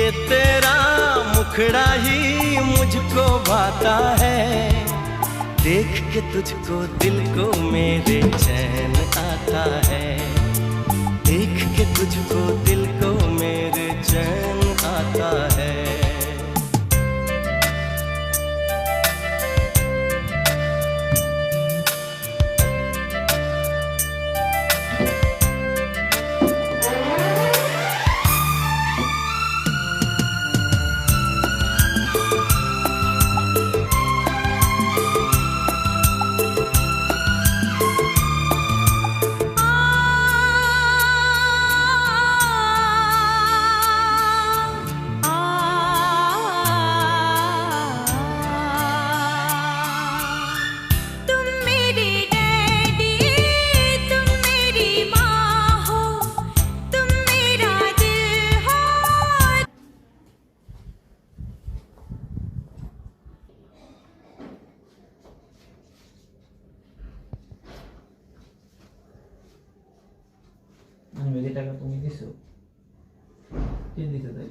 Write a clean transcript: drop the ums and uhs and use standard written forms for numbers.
ये तेरा मुखड़ा ही मुझको भाता है, देख के तुझको दिल को मेरे चैन आता है, देख के तुझको दिल को मेरे चैन आता है। मेरे टाका তুমি দিছো কে দিতে তাই